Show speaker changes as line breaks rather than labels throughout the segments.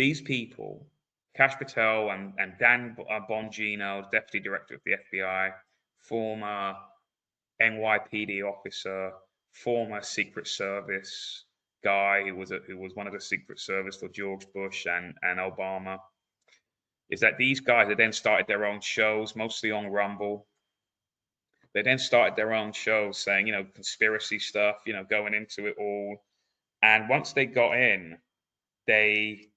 These people, Kash Patel and Dan Bongino, Deputy Director of the FBI, former NYPD officer, former Secret Service guy who was one of the Secret Service for George Bush and Obama, is that these guys had then started their own shows, mostly on Rumble. They then started their own shows saying, conspiracy stuff, going into it all. And once they got in, they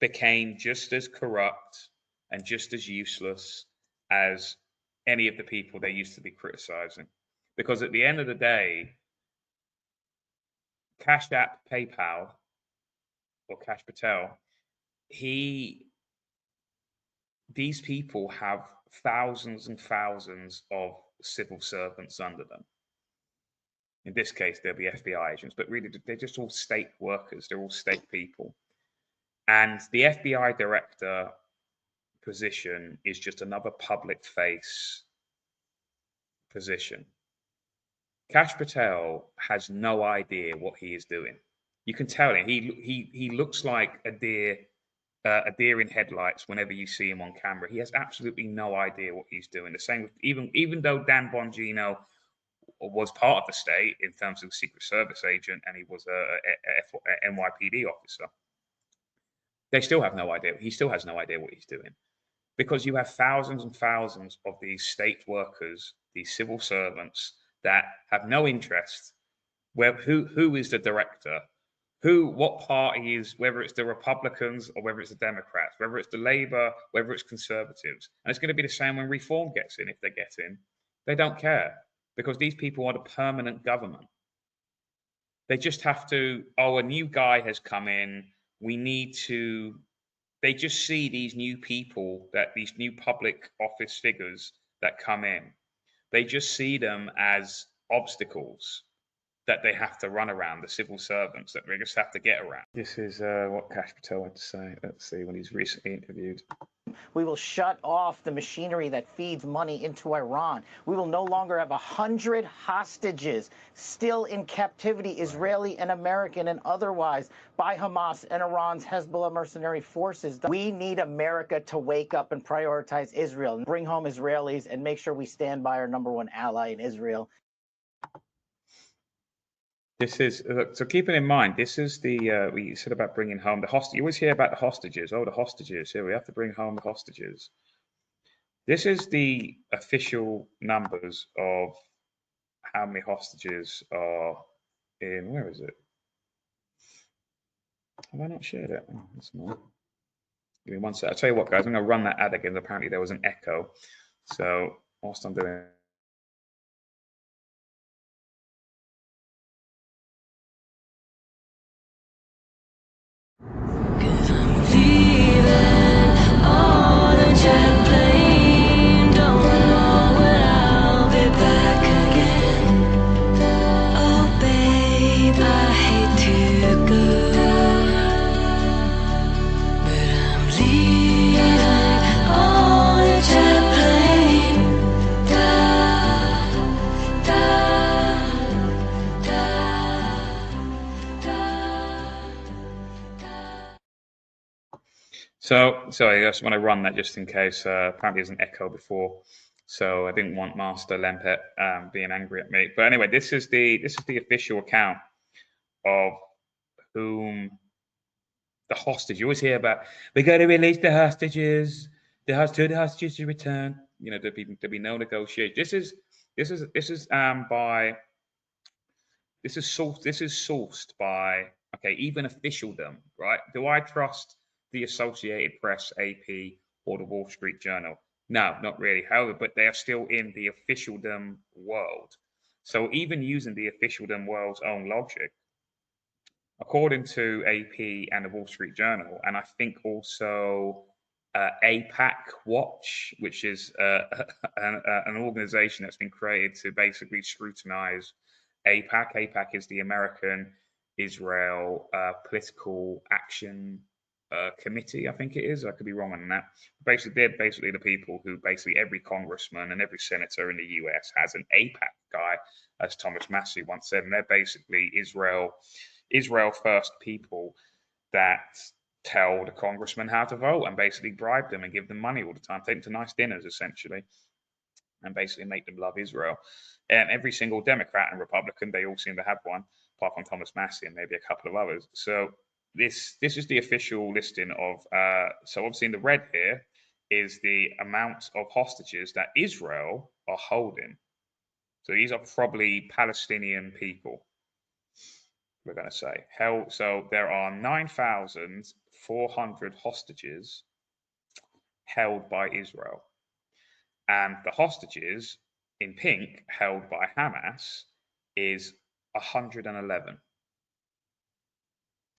became just as corrupt and just as useless as any of the people they used to be criticizing. Because at the end of the day, Cash App, PayPal, or Kash Patel, these people have thousands and thousands of civil servants under them. In this case, they'll be FBI agents, but really they're just all state workers. They're all state people. And the FBI director position is just another public face position. Kash Patel has no idea what he is doing. You can tell him. He looks like a deer in headlights whenever you see him on camera. He has absolutely no idea what he's doing. The same with even though Dan Bongino was part of the state in terms of a Secret Service agent and he was a NYPD officer, they still have no idea. He still has no idea what he's doing, because you have thousands and thousands of these state workers, these civil servants that have no interest. Who is the director? What party is, whether it's the Republicans or whether it's the Democrats, whether it's the Labour, whether it's Conservatives. And it's going to be the same when Reform gets in, if they get in. They don't care, because these people are the permanent government. They just have to, a new guy has come in. They just see these new people, these new public office figures that come in. They just see them as obstacles that they have to run around, the civil servants that they just have to get around. This is what Kash Patel had to say. Let's see, when he's recently interviewed.
We will shut off the machinery that feeds money into Iran. We will no longer have 100 hostages still in captivity, Israeli and American and otherwise, by Hamas and Iran's Hezbollah mercenary forces. We need America to wake up and prioritize Israel and bring home Israelis and make sure we stand by our #1 ally in Israel.
This is, so keeping in mind, this is we said about bringing home the hostage. You always hear about the hostages. Oh, the hostages. Here, we have to bring home the hostages. This is the official numbers of how many hostages are in, where is it? Have I not shared it? Oh, that's not. Give me one sec. I'll tell you what, guys, I'm going to run that ad again. Apparently there was an echo. So whilst I'm doing So, sorry, I just want to run that just in case. Apparently there's an echo before, so I didn't want Master Lempet being angry at me. But anyway, this is the official account of whom the hostage. You always hear about, we got to release the hostages. The hostages to return. There'll be no negotiation. This is sourced by, okay, even officialdom, right? Do I trust the Associated Press, AP, or the Wall Street Journal? No, not really. However, but they are still in the officialdom world. So even using the officialdom world's own logic, according to AP and the Wall Street Journal, and I think also APAC Watch, which is an organization that's been created to basically scrutinize APAC. APAC is the American Israel Political Action Committee, I think it is. I could be wrong on that. Basically, they're basically the people who basically every congressman and every senator in the US has an APAC guy, as Thomas Massey once said, and they're basically Israel first people that tell the congressman how to vote and basically bribe them and give them money all the time, take them to nice dinners essentially, and basically make them love Israel. And every single Democrat and Republican, they all seem to have one, apart from Thomas Massie and maybe a couple of others. So this is the official listing of. So obviously in the red here is the amount of hostages that Israel are holding. So these are probably Palestinian people, we're going to say. So there are 9,400 hostages held by Israel. And the hostages in pink held by Hamas is 111.